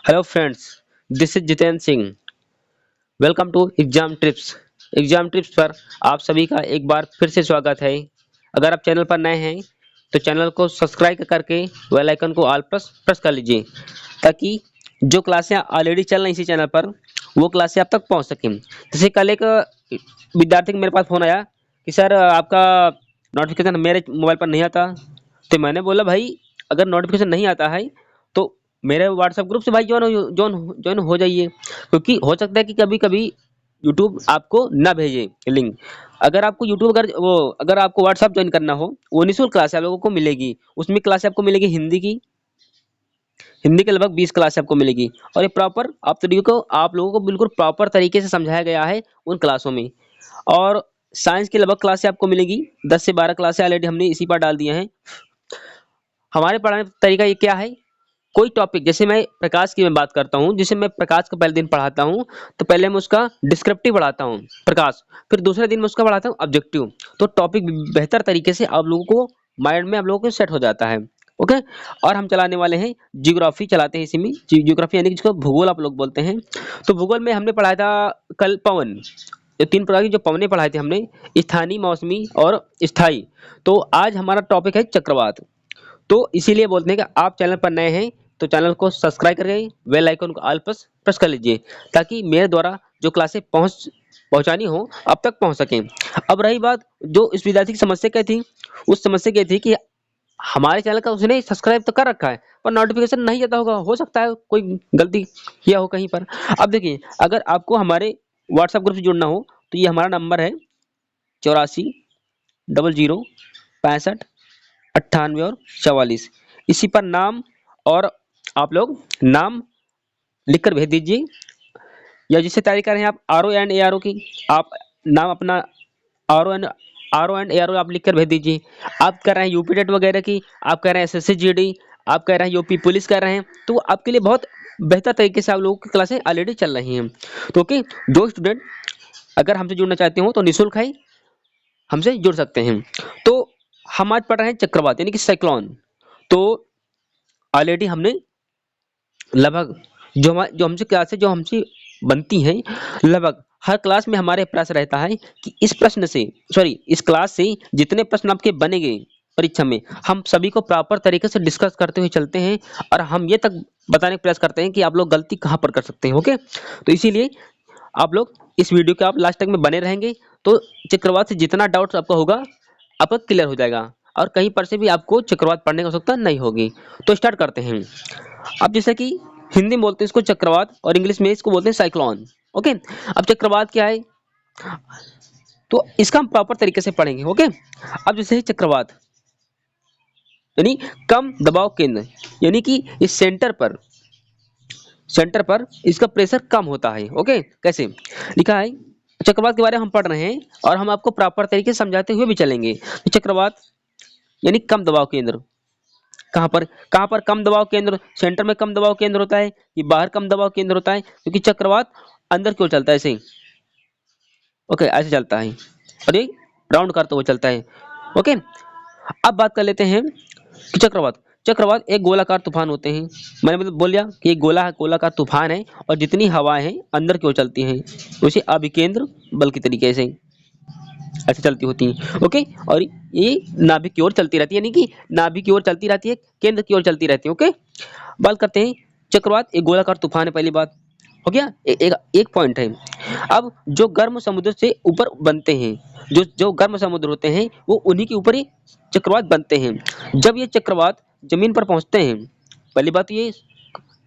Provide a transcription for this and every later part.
Hello friends, this is Jitendra Singh. Welcome to exam trips. Exam trips पर आप सभी का एक बार फिर से स्वागत है। अगर आप चैनल पर नए हैं तो चैनल को सब्सक्राइब करके बेल आइकन को ऑल प्रेस प्रेस कर लीजिए ताकि जो क्लासें ऑलरेडी चल रही इसी चैनल पर वो क्लासें आप तक पहुंच सकें। जैसे कल एक विद्यार्थी का मेरे पास फ़ोन आया कि सर आपका नोटिफिकेशन मेरे मोबाइल पर नहीं आता। तो मैंने बोला भाई, अगर नोटिफिकेशन नहीं आता है तो मेरे व्हाट्सएप ग्रुप से भाई ज्वाइन हो जाइए, क्योंकि हो सकता है कि कभी कभी यूट्यूब आपको ना भेजे लिंक। अगर आपको यूट्यूब अगर आपको व्हाट्सएप ज्वाइन करना हो, वो निःशुल्क क्लास आप लोगों को मिलेगी। उसमें क्लास आपको मिलेगी हिंदी के लगभग 20 क्लास आपको मिलेगी। और ये प्रॉपर आप लोगों को बिल्कुल प्रॉपर तरीके से समझाया गया है उन क्लासों में। और साइंस की लगभग क्लासें आपको मिलेगी, 10 से 12 क्लासें ऑलरेडी हमने इसी पर डाल दिए हैं। हमारे पढ़ाने का तरीका ये क्या है, कोई टॉपिक जैसे मैं प्रकाश की मैं बात करता हूँ, जिसे मैं प्रकाश का पहले दिन पढ़ाता हूँ तो पहले मैं उसका डिस्क्रिप्टिव पढ़ाता हूँ प्रकाश, फिर दूसरे दिन मैं उसका पढ़ाता हूँ ऑब्जेक्टिव। तो टॉपिक बेहतर तरीके से आप लोगों को माइंड में आप लोगों को सेट हो जाता है। ओके। और हम चलाने वाले हैं जियोग्राफी, चलाते हैं इसी में जियोग्राफी, यानी कि जिसको भूगोल आप लोग बोलते हैं। तो भूगोल में हमने पढ़ाया था कल पवन। ये 3 प्रकार की जो पवनें पढ़ाए थे हमने, स्थानीय, मौसमी और स्थायी। तो आज हमारा टॉपिक है चक्रवात। तो इसीलिए बोलते हैं कि आप चैनल पर नए हैं तो चैनल को सब्सक्राइब करके बेल आइकन को ऑल पर प्रेस कर लीजिए ताकि मेरे द्वारा जो क्लासें पहुंचानी हो अब तक पहुंच सकें। अब रही बात जो इस विद्यार्थी की समस्या क्या थी, उस समस्या क्या थी कि हमारे चैनल का उसने सब्सक्राइब तो कर रखा है पर नोटिफिकेशन नहीं आता होगा, हो सकता है कोई गलती किया हो कहीं पर। अब देखिए, अगर आपको हमारे व्हाट्सएप ग्रुप से जुड़ना हो तो ये हमारा नंबर है 84 00 65 98 और 44। इसी पर नाम और आप लोग नाम लिखकर भेज दीजिए, या जिससे तैयारी कर रहे हैं आप RO एंड ARO की, आप नाम अपना RO एंड ARO आप लिखकर भेज दीजिए। आप कर रहे हैं यूपी टेट वगैरह की, आप कर रहे हैं SSC GD, आप कर रहे हैं यूपी पुलिस कर रहे हैं, तो आपके लिए बहुत बेहतर तरीके से आप लोगों की क्लासें ऑलरेडी चल रही हैं। तो ओके, जो स्टूडेंट अगर हमसे जुड़ना चाहते हो तो निःशुल्क है, हमसे जुड़ सकते हैं। तो हम आज पढ़ रहे हैं चक्रवात यानी कि साइक्लोन। तो ऑलरेडी हमने लगभग जो हमसे क्लासें जो हमसे बनती हैं, लगभग हर क्लास में हमारे प्रयास रहता है कि इस क्लास से जितने प्रश्न आपके बनेंगे परीक्षा में, हम सभी को प्रॉपर तरीके से डिस्कस करते हुए चलते हैं और हम ये तक बताने का प्रयास करते हैं कि आप लोग गलती कहाँ पर कर सकते हैं। ओके। तो इसीलिए आप लोग इस वीडियो के आप लास्ट तक में बने रहेंगे तो चक्रवात से जितना डाउट्स आपका होगा आपका क्लियर हो जाएगा और कहीं पर से भी आपको चक्रवात पढ़ने की आवश्यकता नहीं होगी। तो स्टार्ट करते हैं। अब जैसे कि हिंदी में बोलते हैं इसको चक्रवात और इंग्लिश में इसको बोलते हैं साइक्लोन। ओके। अब चक्रवात क्या है तो इसका हम प्रॉपर तरीके से पढ़ेंगे। ओके। अब जैसे ही चक्रवात यानी कम दबाव केंद्र, यानी कि इस सेंटर पर इसका प्रेशर कम होता है। ओके। कैसे लिखा है, चक्रवात के बारे में हम पढ़ रहे हैं और हम आपको प्रॉपर तरीके से समझाते हुए भी चलेंगे। तो चक्रवात यानी कम दबाव केंद्र, कहाँ पर कम दबाव केंद्र, सेंटर में कम दबाव केंद्र होता है, ये बाहर कम दबाव केंद्र होता है, क्योंकि चक्रवात अंदर क्यों चलता है ऐसे। ओके, ऐसे चलता है और ये राउंड करते हुए चलता है। ओके। अब बात कर लेते हैं कि चक्रवात एक गोलाकार तूफान होते हैं। मैंने मतलब बोल दिया कि एक गोलाकार तूफान है और जितनी हवाएं हैं अंदर की ओर चलती हैं, उसे अभिकेंद्र बल के तरीके से ऐसे चलती होती हैं। ओके। और ये नाभिक की ओर चलती रहती है, यानी कि नाभिक की ओर चलती रहती है, केंद्र की ओर चलती रहती है। ओके। बात करते हैं, चक्रवात एक गोलाकार तूफान है, पहली बात हो गया। एक पॉइंट है। अब जो गर्म समुद्र से ऊपर बनते हैं, जो गर्म समुद्र होते हैं वो उन्हीं के ऊपर ही चक्रवात बनते हैं। जब ये चक्रवात जमीन पर पहुंचते हैं, पहली बात ये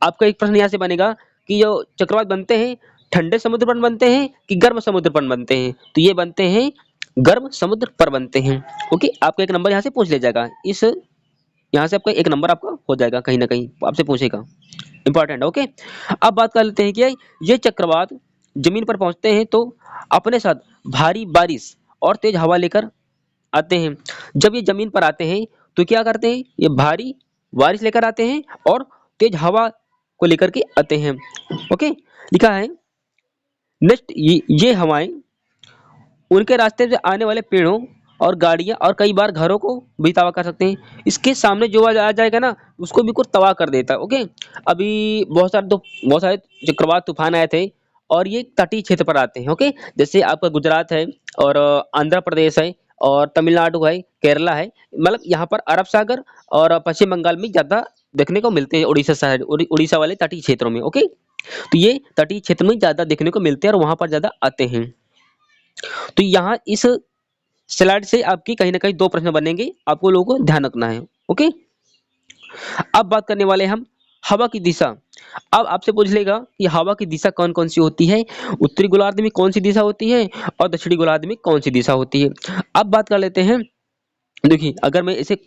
आपका एक प्रश्न यहाँ से बनेगा कि जो चक्रवात बनते हैं ठंडे समुद्र पर बनते हैं कि गर्म समुद्र पर बनते हैं, तो ये बनते हैं गर्म समुद्र पर बनते हैं। ओके। आपका एक नंबर यहाँ से पूछ ले जाएगा, यहाँ से आपका एक नंबर आपका हो जाएगा, कहीं ना कहीं आपसे पूछेगा, इंपॉर्टेंट। ओके। अब बात कर लेते हैं कि ये चक्रवात जमीन पर पहुंचते हैं तो अपने साथ भारी बारिश और तेज हवा लेकर आते हैं। जब ये जमीन पर आते हैं तो क्या करते हैं, ये भारी बारिश लेकर आते हैं और तेज हवा को लेकर के आते हैं। ओके। लिखा है नेक्स्ट, ये हवाएं उनके रास्ते से आने वाले पेड़ों और गाड़ियाँ और कई बार घरों को भी तबाह कर सकते हैं। इसके सामने जो आ जाएगा ना, उसको बिल्कुल तबाह कर देता है। ओके, अभी बहुत सारे चक्रवात तूफान आए थे और ये तटीय क्षेत्र पर आते हैं। ओके, जैसे आपका गुजरात है और आंध्र प्रदेश है और तमिलनाडु है, केरला है, मतलब यहाँ पर अरब सागर और पश्चिम बंगाल में ज्यादा देखने को मिलते हैं। उड़ीसा साइड, उड़ीसा वाले तटीय क्षेत्रों में। ओके, तो ये तटीय क्षेत्र में ज्यादा देखने को मिलते हैं और वहां पर ज्यादा आते हैं। तो यहाँ इस स्लाइड से आपकी कहीं ना कहीं दो प्रश्न बनेंगे, आपको लोगों को ध्यान रखना है। ओके, अब बात करने वाले हम हवा की दिशा। अब आपसे पूछ लेगा कि हवा की दिशा कौन कौन सी होती है, उत्तरी गोलार्ध में कौन सी दिशा होती है और दक्षिणी गोलार्ध में कौन सी दिशा होती है। अब बात कर लेते हैं। देखिए, अगर मैं इसे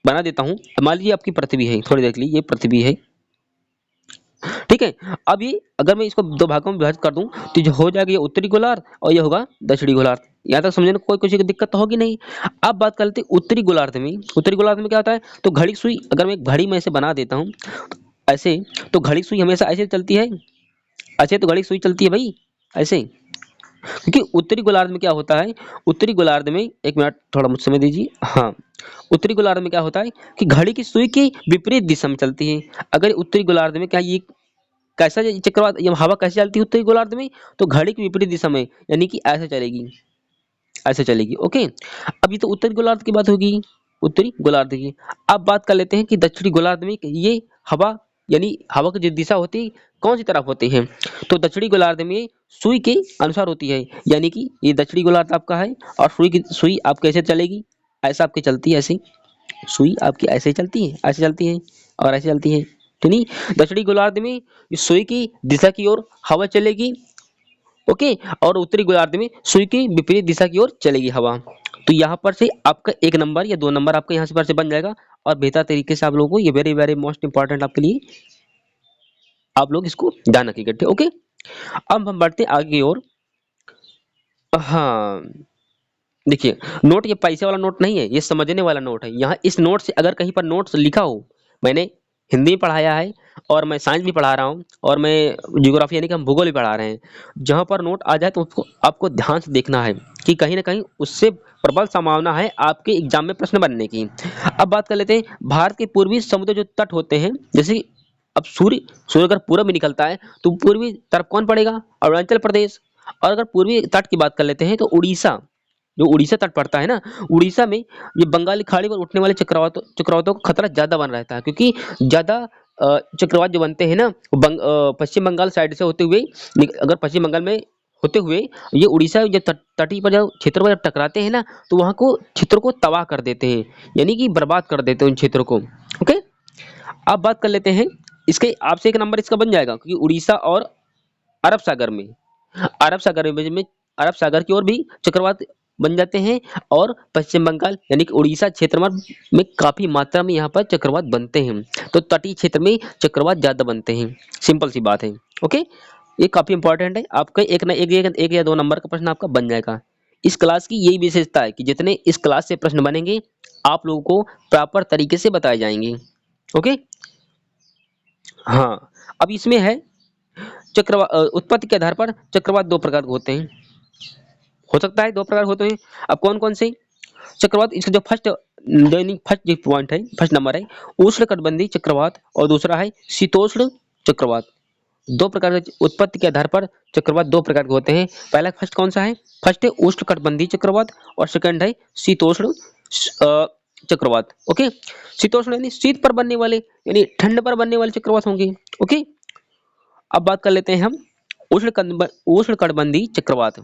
बना देता हूं, मान लीजिए आपकी पृथ्वी है, थोड़ी देख लीजिए, ये पृथ्वी है, ठीक है। अब ये अगर मैं इसको दो भागों में विभाजित कर दूं, तो जो हो जाएगा ये उत्तरी गोलार्ध और ये होगा दक्षिणी गोलार्ध। यहाँ तक समझने में कोई किसी को दिक्कत तो होगी नहीं। अब बात कर लेते हैं उत्तरी गोलार्ध में। उत्तरी गोलार्ध में क्या होता है, तो घड़ी सुई, अगर मैं एक घड़ी में ऐसे बना देता हूँ ऐसे, तो घड़ी सुई हमेशा ऐसे चलती है, ऐसे तो घड़ी सुई चलती है भाई, ऐसे। क्योंकि उत्तरी गोलार्ध में क्या होता है, उत्तरी गोलार्ध में, एक मिनट थोड़ा मुझे समय दीजिए, हाँ, उत्तरी गोलार्ध में क्या होता है कि घड़ी की सुई की विपरीत दिशा में चलती है। अगर उत्तरी गोलार्ध में क्या ये कैसा ये चक्रवात, ये हवा कैसे चलती है उत्तरी गोलार्ध में, तो घड़ी की विपरीत दिशा में, यानी कि ऐसे चलेगी, ऐसे चलेगी। ओके, अब ये तो उत्तरी गोलार्ध की बात होगी, उत्तरी गोलार्ध की। अब बात कर लेते हैं कि दक्षिणी गोलार्ध में ये हवा, यानी हवा की जो दिशा होती है कौन सी तरफ होती है, तो दक्षिणी गोलार्ध में सुई के अनुसार होती है। यानी कि ये दक्षिणी गोलार्ध आपका है और सुई आपके ऐसे चलेगी, ऐसा आपकी चलती है, ऐसे सुई आपकी ऐसे चलती है, ऐसे चलती है और ऐसे चलती है, तो नहीं। दक्षिणी गोलार्ध में इस सुई की दिशा की ओर हवा चलेगी, ओके, और उत्तरी गोलार्ध में सुई की विपरीत दिशा की ओर चलेगी हवा। तो यहाँ पर से आपका एक नंबर या दो नंबर आपका यहाँ से पर से बन जाएगा और बेहतर तरीके से आप लोगों को, ये वेरी वेरी मोस्ट इंपॉर्टेंट आपके लिए, आप लोग इसको ध्यान रखिएगा, ठीक, ओके। अब हम बढ़ते हैं आगे की ओर। हाँ, देखिए, नोट ये पैसे वाला नोट नहीं है, ये समझने वाला नोट है। यहाँ इस नोट से अगर कहीं पर नोट्स लिखा हो, मैंने हिंदी पढ़ाया है और मैं साइंस भी पढ़ा रहा हूँ और मैं ज्योग्राफी यानी कि हम भूगोल भी पढ़ा रहे हैं, जहाँ पर नोट आ जाए तो उसको आपको ध्यान से देखना है कि कहीं ना कहीं उससे प्रबल संभावना है आपके एग्जाम में प्रश्न बनने की। अब बात कर लेते हैं भारत के पूर्वी समुद्र जो तट होते हैं, जैसे अब सूर्य सूर्य अगर पूरब में निकलता है तो पूर्वी तरफ कौन पड़ेगा, अरुणाचल प्रदेश। और अगर पूर्वी तट की बात कर लेते हैं तो उड़ीसा, जो उड़ीसा तट पड़ता है ना, उड़ीसा में ये बंगाली खाड़ी पर उठने वाले चक्रवातों का खतरा ज्यादा बन रहता है, क्योंकि ज्यादा चक्रवात जो बनते हैं ना, वो पश्चिम बंगाल साइड से होते हुए, अगर पश्चिम बंगाल में होते हुए ये उड़ीसा जब तटीय पर, जब क्षेत्र पर जब टकराते हैं ना, तो वहां को क्षेत्र को तबाह कर देते हैं, यानी कि बर्बाद कर देते हैं उन क्षेत्रों को। ओके, अब बात कर लेते हैं इसके, आपसे एक नंबर इसका बन जाएगा, क्योंकि उड़ीसा और अरब सागर में, अरब सागर में अरब सागर की ओर भी चक्रवात बन जाते हैं और पश्चिम बंगाल यानी कि उड़ीसा क्षेत्र में काफी मात्रा में यहाँ पर चक्रवात बनते हैं। तो तटीय क्षेत्र में चक्रवात ज्यादा बनते हैं, सिंपल सी बात है। ओके, ये काफी इंपॉर्टेंट है, आपका एक या दो नंबर का प्रश्न आपका बन जाएगा। इस क्लास की यही विशेषता है कि जितने इस क्लास से प्रश्न बनेंगे आप लोगों को प्रॉपर तरीके से बताए जाएंगे। ओके, हाँ, अब इसमें है उत्पत्ति के आधार पर चक्रवात दो प्रकार के होते हैं, हो सकता है दो प्रकार होते हैं। अब कौन कौन से चक्रवात, इसका जो फर्स्ट जो पॉइंट है, फर्स्ट नंबर है उष्णकटिबंधीय चक्रवात और दूसरा है शीतोष्ण चक्रवात। दो प्रकार के उत्पत्ति के आधार पर चक्रवात दो प्रकार के होते हैं। पहला फर्स्ट कौन सा है, फर्स्ट है उष्णकटिबंधीय चक्रवात और सेकंड है शीतोष्ण चक्रवात। ओके, शीतोष्ण यानी शीत पर बनने वाले, यानी ठंड पर बनने वाले चक्रवात होंगे। ओके, अब बात कर लेते हैं हम उष्णकटिबंधीय चक्रवात।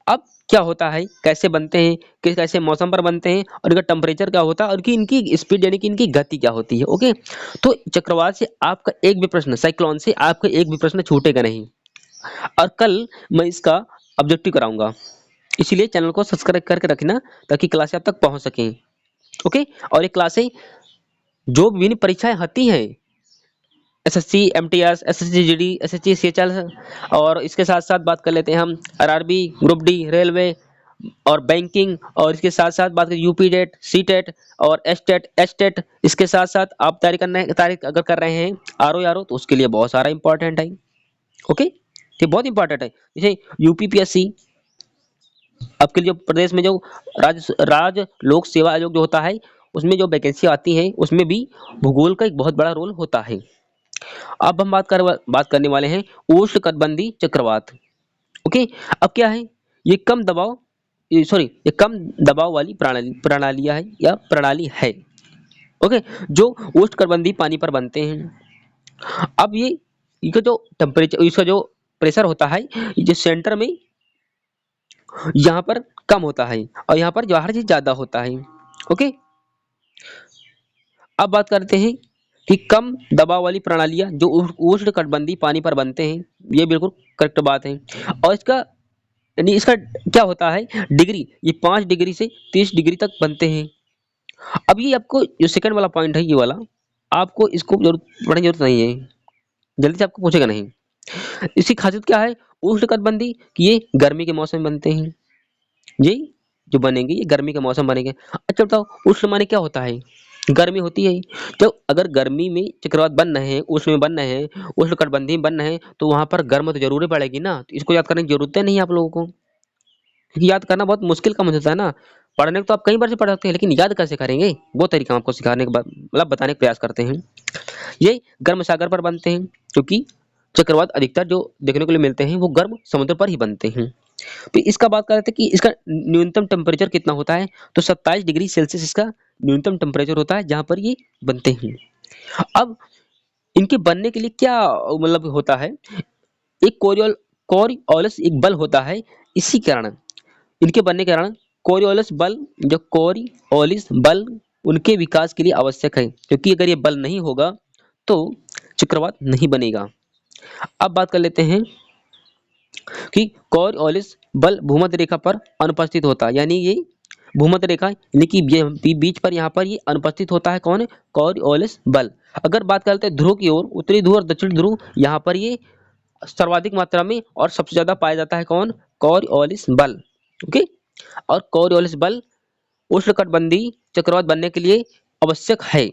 अब क्या होता है, कैसे बनते हैं, किस कैसे मौसम पर बनते हैं और इनका टेम्परेचर क्या होता है और इनकी स्पीड यानी कि इनकी गति क्या होती है। ओके, तो चक्रवात से आपका एक भी प्रश्न, साइक्लोन से आपका एक भी प्रश्न छूटेगा नहीं और कल मैं इसका ऑब्जेक्टिव कराऊंगा, इसीलिए चैनल को सब्सक्राइब करके रखना ताकि क्लासें आप तक पहुंच सकें। ओके, और ये क्लासें जो विभिन्न परीक्षाएं होती हैं, SSC MTS, SSC GD, SSC CHL, और इसके साथ साथ बात कर लेते हैं हम आरआरबी, ग्रुप डी, रेलवे और बैंकिंग, और इसके साथ साथ बात करें यूपी डेट, सी टेट और एस टेट। इसके साथ साथ आप तैयारी अगर कर रहे हैं आरओ तो उसके लिए बहुत सारा इंपॉर्टेंट है। ओके, ये बहुत इंपॉर्टेंट है, जैसे यूपीपीएससी, आपके जो प्रदेश में जो राज्य लोक सेवा आयोग जो होता है, उसमें जो वैकेंसी आती है उसमें भी भूगोल का एक बहुत बड़ा रोल होता है। अब हम बात करने वाले हैं उष्णकटिबंधीय चक्रवात। ओके, अब क्या है, ये कम दबाव सॉरी ये कम दबाव वाली प्रणाली है। ओके, जो उष्णकटिबंधीय पानी पर बनते हैं। अब ये इसका जो टेम्परेचर, इसका जो प्रेशर होता है, ये जो सेंटर में यहाँ पर कम होता है और यहाँ पर बाहर से ज्यादा होता है। ओके, अब बात करते हैं कि कम दबाव वाली प्रणालियां जो उष्णकटिबंधीय पानी पर बनते हैं, ये बिल्कुल करेक्ट बात है। और इसका यानी इसका क्या होता है डिग्री, ये 5 डिग्री से 30 डिग्री तक बनते हैं। अब ये आपको जो सेकंड वाला पॉइंट है ये वाला, आपको इसको जरूरत पड़ने की जरूरत नहीं है, जल्दी से आपको पूछेगा नहीं। इसकी खासियत क्या है उष्णकटिबंधीय कि ये गर्मी के मौसम में बनते हैं, ये जो बनेंगे ये गर्मी के मौसम बनेंगे। अच्छा बताओ उष्ण माने क्या होता है, गर्मी होती है। तो अगर गर्मी में चक्रवात बन रहे हैं, उष्ण में बन रहे हैं, उष्णकटिबंधीय में बन रहे हैं, तो वहां पर गर्म तो जरूरी पड़ेगी ना। तो इसको याद करने की जरूरत नहीं है आप लोगों को, क्योंकि याद करना बहुत मुश्किल काम होता है ना। पढ़ने को तो आप कई बार से पढ़ सकते हैं, लेकिन याद कैसे करेंगे, वो तरीका हम आपको सिखाने के बाद मतलब बताने का प्रयास करते हैं। ये गर्म सागर पर बनते हैं, क्योंकि चक्रवात अधिकतर जो देखने को लिए मिलते हैं वो गर्म समुद्र पर ही बनते हैं। तो इसका बात कर रहे थे कि इसका न्यूनतम टेम्परेचर कितना होता है, तो 27 डिग्री सेल्सियस इसका न्यूनतम टेम्परेचर होता है जहां पर ये बनते हैं। अब इनके बनने के लिए क्या मतलब होता है, एक कोरियोलिस एक बल होता है, इसी कारण इनके बनने के कारण कोरियोलिस बल, जो कोरियोलिस बल उनके विकास के लिए आवश्यक है, क्योंकि अगर ये बल नहीं होगा तो चक्रवात नहीं बनेगा। अब बात कर लेते हैं कि कोरियोलिस बल भूमध्य रेखा पर अनुपस्थित होता है, यानी ये भूमध्य रेखा यानी कि बीच पर यहाँ पर ये अनुपस्थित होता है। कौन, कोरियोलिस बल। अगर बात करते हैं ध्रुव की ओर, उत्तरी ध्रुव और दक्षिण ध्रुव, यहाँ पर ये सर्वाधिक मात्रा में और सबसे ज्यादा पाया जाता है। कौन, कोरियोलिस बल। ओके, और कोरियोलिस बल उष्णकटिबंधीय चक्रवात बनने के लिए आवश्यक है।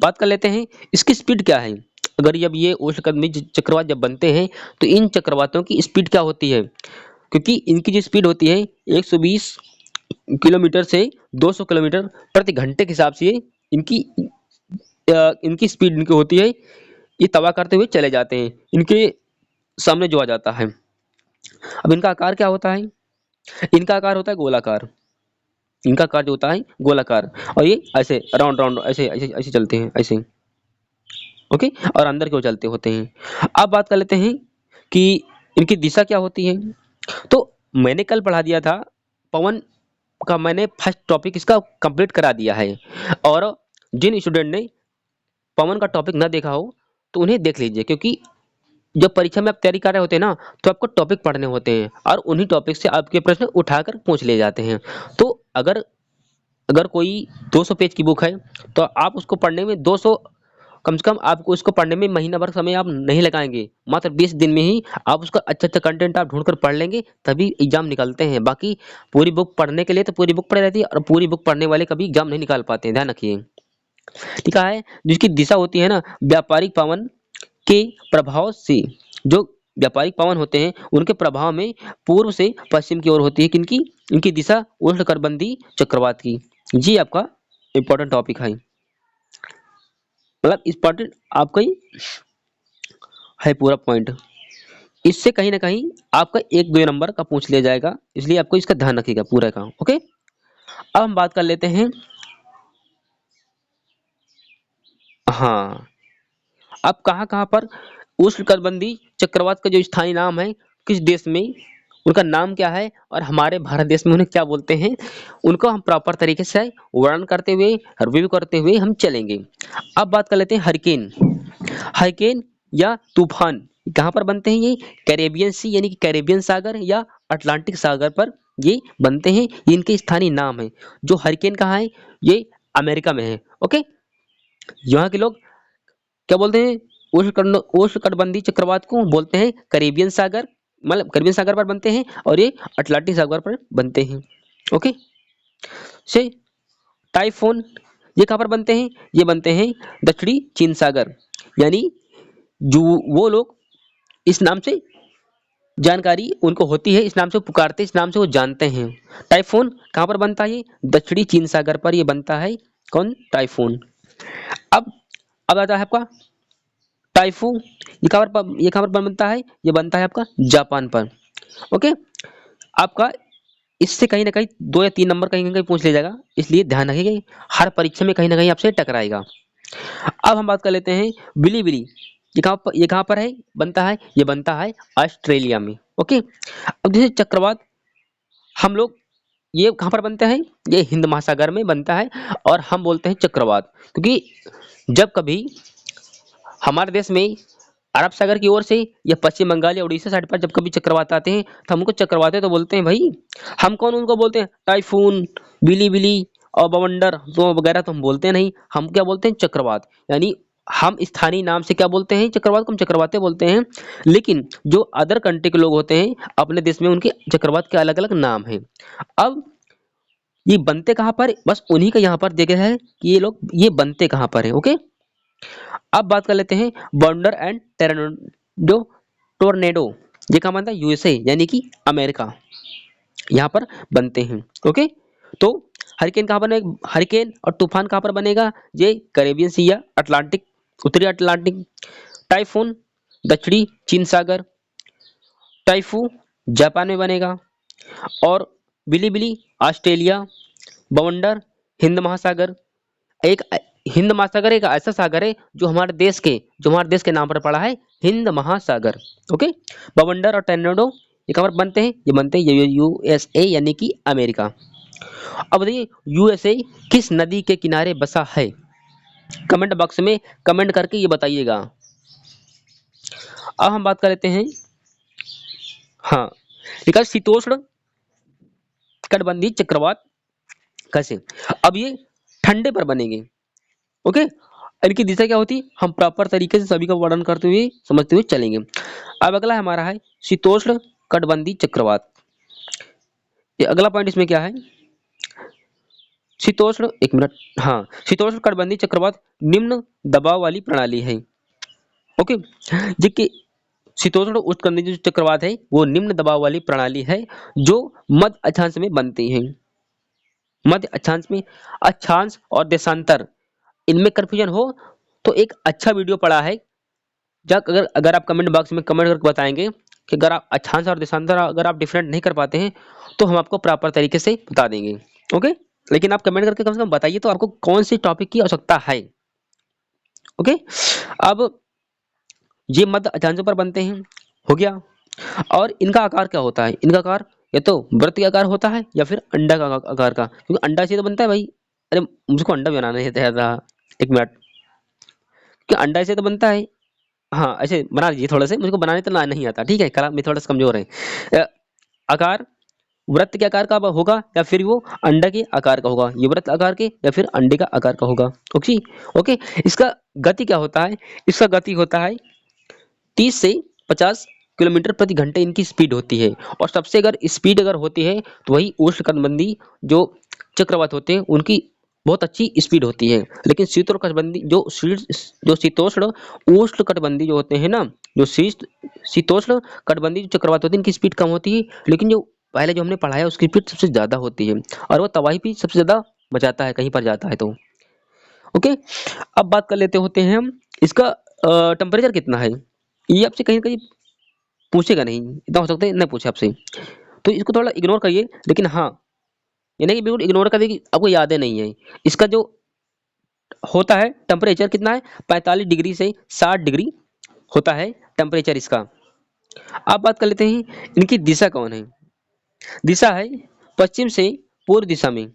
बात कर लेते हैं इसकी स्पीड क्या है। अगर जब ये उष्णकटिबंधीय चक्रवात जब बनते हैं तो इन चक्रवातों की स्पीड क्या होती है, क्योंकि इनकी जो स्पीड होती है 120 किलोमीटर से 200 किलोमीटर प्रति घंटे के हिसाब से इनकी इनकी स्पीड इनकी होती है। ये तबाह करते हुए चले जाते हैं, इनके सामने जो आ जाता है। अब इनका आकार क्या होता है, इनका आकार होता है गोलाकार। इनका आकार जो होता है गोलाकार, और ये ऐसे राउंड राउंड ऐसे ऐसे ऐसे चलते हैं ऐसे। ओके, और अंदर की ओर चलते होते हैं। अब बात कर लेते हैं कि इनकी दिशा क्या होती है। तो मैंने कल पढ़ा दिया था पवन का, मैंने फर्स्ट टॉपिक इसका कंप्लीट करा दिया है। और जिन स्टूडेंट ने पवन का टॉपिक ना देखा हो तो उन्हें देख लीजिए, क्योंकि जब परीक्षा में आप तैयारी कर रहे होते हैं ना, तो आपको टॉपिक पढ़ने होते हैं और उन्हीं टॉपिक से आपके प्रश्न उठाकर पूछ लिए जाते हैं। तो अगर अगर कोई 200 पेज की बुक है तो आप उसको पढ़ने में 200 कम से कम आपको उसको पढ़ने में महीना भर समय आप नहीं लगाएंगे, मात्र 20 दिन में ही आप उसका अच्छा अच्छा कंटेंट आप ढूंढकर पढ़ लेंगे, तभी एग्जाम निकलते हैं। बाकी पूरी बुक पढ़ने के लिए तो पूरी बुक पढ़ी रहती है, और पूरी बुक पढ़ने वाले कभी एग्जाम नहीं निकाल पाते हैं, ध्यान रखिए। ठीक है, जिसकी दिशा होती है ना व्यापारिक पवन के प्रभाव से, जो व्यापारिक पवन होते हैं उनके प्रभाव में पूर्व से पश्चिम की ओर होती है। किनकी, इनकी दिशा उष्णकटिबंधीय चक्रवात की। जी आपका इंपॉर्टेंट टॉपिक है, मतलब इंपॉर्टेंट आपका ही है पूरा पॉइंट। इससे कहीं ना कहीं आपका 1-2 नंबर का पूछ लिया जाएगा, इसलिए आपको इसका ध्यान रखिएगा पूरा का। ओके, अब हम बात कर लेते हैं, हाँ, अब कहाँ कहाँ पर उष्णकटिबंधीय चक्रवात का जो स्थानीय नाम है, किस देश में उनका नाम क्या है, और हमारे भारत देश में उन्हें क्या बोलते हैं, उनको हम प्रॉपर तरीके से वर्णन करते हुए रिव्यू करते हुए हम चलेंगे। अब बात कर लेते हैं हरिकेन। हरिकेन या तूफान कहाँ पर बनते हैं, ये कैरेबियन सी यानी कि कैरेबियन सागर या अटलांटिक सागर पर ये बनते हैं। ये इनके स्थानीय नाम है। जो हरिकेन कहाँ है, ये अमेरिका में है। ओके, यहाँ के लोग क्या बोलते हैं, उष्णकटिबंधीय चक्रवात को बोलते हैं कैरेबियन सागर, मतलब कैरेबियन सागर पर बनते हैं, और ये अटलांटिक सागर पर बनते हैं। ओके, से टाइफून ये कहाँ पर बनते हैं, ये बनते हैं दक्षिणी चीन सागर, यानी जो वो लोग इस नाम से जानकारी उनको होती है, इस नाम से वो पुकारते हैं, इस नाम से वो जानते हैं। टाइफून कहाँ पर बनता है? ये दक्षिणी चीन सागर पर ये बनता है। कौन? टाइफून। अब अब आता है आपका टाइफू। ये कहाँ पर बनता है? ये बनता है आपका जापान पर। ओके। आपका इससे कहीं ना कहीं 2 या 3 नंबर कहीं ना कहीं पूछ ले जाएगा, इसलिए ध्यान रखिएगा, हर परीक्षा में कहीं ना कहीं आपसे टकराएगा। अब हम बात कर लेते हैं बिलीबिली। ये कहाँ पर है बनता है? ये बनता है ऑस्ट्रेलिया में। ओके। अब जैसे चक्रवात, हम लोग ये कहाँ पर बनते हैं? ये हिंद महासागर में बनता है, और हम बोलते हैं चक्रवात, क्योंकि जब कभी हमारे देश में अरब सागर की ओर से या पश्चिम बंगाल या उड़ीसा साइड पर जब कभी चक्रवात आते हैं तो हम उनको चक्रवाते तो बोलते हैं भाई। हम कौन उनको बोलते हैं? टाइफून, बिली बिली और बवंडर तो वगैरह तो हम बोलते नहीं, हम क्या बोलते हैं? चक्रवात। यानी हम स्थानीय नाम से क्या बोलते हैं? चक्रवात को हम चक्रवाते बोलते हैं। लेकिन जो अदर कंट्री के लोग होते हैं अपने देश में, उनके चक्रवात के अलग अलग नाम हैं। अब ये बनते कहाँ पर? बस उन्हीं का यहाँ पर जगह है कि ये बनते कहाँ पर है। ओके। अब बात कर लेते हैं बॉन्डर एंड टेरनेडो टोर्नेडो। ये कहाँ बनता है? यूएसए यानी कि अमेरिका, यहाँ पर बनते हैं। ओके। तो हरिकेन कहाँ बने? हरिकेन और तूफान कहाँ पर बनेगा? ये कैरेबियन सी या अटलांटिक, उत्तरी अटलांटिक। टाइफून दक्षिणी चीन सागर। टाइफू जापान में बनेगा। और बिलीबिली ऑस्ट्रेलिया। बवंडर हिंद महासागर। एक हिंद महासागर एक ऐसा सागर है जो हमारे देश के नाम पर पड़ा है, हिंद महासागर। ओके। बवंडर और टर्नेडो ये कहाँ पर बनते हैं? ये बनते हैं यूएसए यानी कि अमेरिका। अब बताइए यूएसए किस नदी के किनारे बसा है? कमेंट बॉक्स में कमेंट करके ये बताइएगा। अब हम बात कर लेते हैं, हाँ, लिखा है शीतोष्ण कटिबंधीय चक्रवात कैसे। अब ये ठंडे पर बनेंगे। ओके। इनकी दिशा क्या होती? हम प्रॉपर तरीके से सभी का वर्णन करते हुए समझते हुए चलेंगे। अब अगला हमारा है शीतोष्ण कटिबंधीय चक्रवात। ये अगला पॉइंट इसमें क्या है? शीतोष्ण, एक मिनट, हाँ, शीतोष्ण कटिबंधीय चक्रवात निम्न दबाव वाली प्रणाली है। ओके। जिसके शीतोष्ण उष्णकटिबंधीय जो चक्रवात है वो निम्न दबाव वाली प्रणाली है, जो मध्य अक्षांश में बनती है। मध्य अक्षांश में अक्षांश और देशांतर, इनमें कंफ्यूजन हो तो एक अच्छा वीडियो पड़ा है, जब अगर अगर आप कमेंट बॉक्स में कमेंट करके बताएंगे कि अगर आप अक्षांश और देशांतर अगर आप डिफरेंट नहीं कर पाते हैं तो हम आपको प्रॉपर तरीके से बता देंगे। ओके। लेकिन आप कमेंट करके कम से कम बताइए तो आपको कौन सी टॉपिक की आवश्यकता है। ओके। अब ये मध्य अक्षांशों पर बनते हैं, हो गया। और इनका आकार क्या होता है? इनका आकार या तो वृत्त का आकार होता है या फिर अंडा का आकार का, क्योंकि अंडा से तो बनता है भाई। अरे मुझको अंडा भी बनाना नहीं आता था, एक मिनट, कि अंडा से तो बनता है। हाँ, ऐसे बना लीजिए थोड़ा से, मुझको बनाने तो ना नहीं आता, ठीक है, कला में थोड़ा सा कमजोर है। आकार वृत्त के आकार का होगा या फिर वो अंडा के आकार का होगा, ये वृत्त आकार के या फिर अंडे का आकार का होगा। ओके। ओके। इसका गति क्या होता है? इसका गति होता है 30 से 50 किलोमीटर प्रति घंटे इनकी स्पीड होती है। और सबसे अगर स्पीड अगर होती है तो वही उष्णकटिबंधीय जो चक्रवात होते हैं उनकी बहुत अच्छी स्पीड होती है। लेकिन जो शीतोष्ण उष्ण कटिबंधीय जो होते हैं ना, जो शीतोष्ण कटिबंधीय जो चक्रवात होते हैं इनकी स्पीड कम होती है, लेकिन जो पहले जो हमने पढ़ा है उसकी स्पीड सबसे ज्यादा होती है, और वो तबाही भी सबसे ज्यादा मचाता है कहीं पर जाता है तो। ओके। अब बात कर लेते होते हैं हम इसका टेम्परेचर कितना है। ये आपसे कहीं कहीं पूछेगा नहीं, इतना हो सकता है नहीं पूछे आपसे, तो इसको थोड़ा इग्नोर करिए। लेकिन हाँ, ये नहीं कि बिल्कुल इग्नोर कर देखिए आपको यादें नहीं है। इसका जो होता है टेम्परेचर कितना है? 45 डिग्री से 60 डिग्री होता है टेम्परेचर इसका। अब बात कर लेते हैं इनकी दिशा कौन है। दिशा है पश्चिम से पूर्व दिशा में,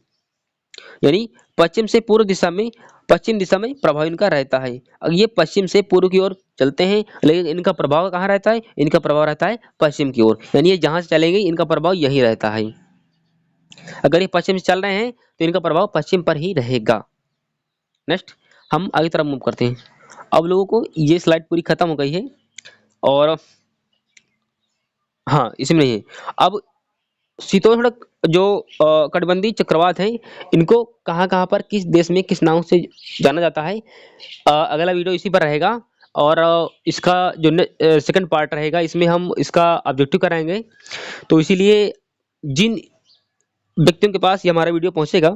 यानी पश्चिम से पूर्व दिशा में, पश्चिम दिशा में प्रभाव इनका रहता है। अब ये पश्चिम से पूर्व की ओर चलते हैं, लेकिन इनका प्रभाव कहाँ रहता है? इनका प्रभाव रहता है पश्चिम की ओर, यानी ये जहां से चलेंगे इनका प्रभाव यही रहता है। अगर ये पश्चिम से चल रहे हैं तो इनका प्रभाव पश्चिम पर ही रहेगा। नेक्स्ट हम आगे तरफ मूव करते हैं। अब लोगों को ये स्लाइड पूरी खत्म हो गई है, और हाँ इसमें नहीं है। अब शीतोष्ण जो कटिबंधीय चक्रवात हैं इनको कहाँ कहाँ पर किस देश में किस नाम से जाना जाता है, अगला वीडियो इसी पर रहेगा। और इसका जो सेकंड पार्ट रहेगा इसमें हम इसका ऑब्जेक्टिव कराएंगे। तो इसीलिए जिन व्यक्तियों के पास ये हमारा वीडियो पहुंचेगा,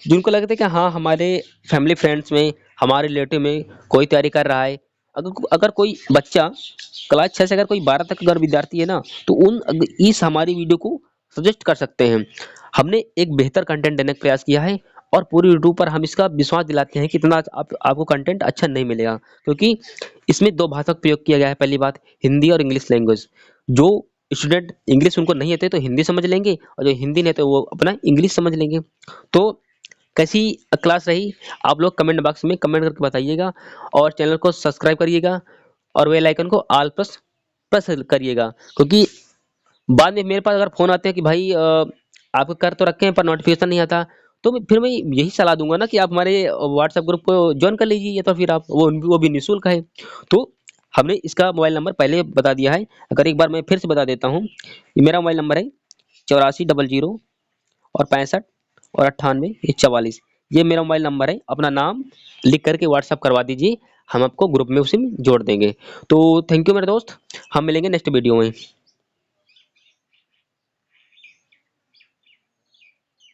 जिनको लगता है कि हाँ हमारे फैमिली फ्रेंड्स में, हमारे रिलेटिव में कोई तैयारी कर रहा है, अगर अगर कोई बच्चा क्लास 6 से अगर कोई 12 तक अगर विद्यार्थी है ना, तो इस हमारी वीडियो को सजेस्ट कर सकते हैं। हमने एक बेहतर कंटेंट देने का प्रयास किया है और पूरी यूट्यूब पर हम इसका विश्वास दिलाते हैं कि इतना आपको कंटेंट अच्छा नहीं मिलेगा, क्योंकि इसमें दो भाषा का प्रयोग किया गया है। पहली बात, हिंदी और इंग्लिश लैंग्वेज। जो स्टूडेंट इंग्लिश उनको नहीं आते तो हिंदी समझ लेंगे, और जो हिंदी नहीं आते वो अपना इंग्लिश समझ लेंगे। तो कैसी क्लास रही, आप लोग कमेंट बॉक्स में कमेंट करके बताइएगा, और चैनल को सब्सक्राइब करिएगा और बेल आइकन को ऑल प्रेस प्रेस करिएगा, क्योंकि बाद में मेरे पास अगर फोन आते हैं कि भाई आप कर तो रखे हैं पर नोटिफिकेशन नहीं आता, तो फिर मैं यही सलाह दूंगा ना कि आप हमारे व्हाट्सएप ग्रुप को ज्वाइन कर लीजिए, या तो फिर आप वो भी निःशुल्क है। तो हमने इसका मोबाइल नंबर पहले बता दिया है, अगर एक बार मैं फिर से बता देता हूँ। ये मेरा मोबाइल नंबर है 8400 और 65 और 98 44। ये मेरा मोबाइल नंबर है, अपना नाम लिख करके व्हाट्सएप करवा दीजिए, हम आपको ग्रुप में उसी में जोड़ देंगे। तो थैंक यू मेरे दोस्त, हम मिलेंगे नेक्स्ट वीडियो में।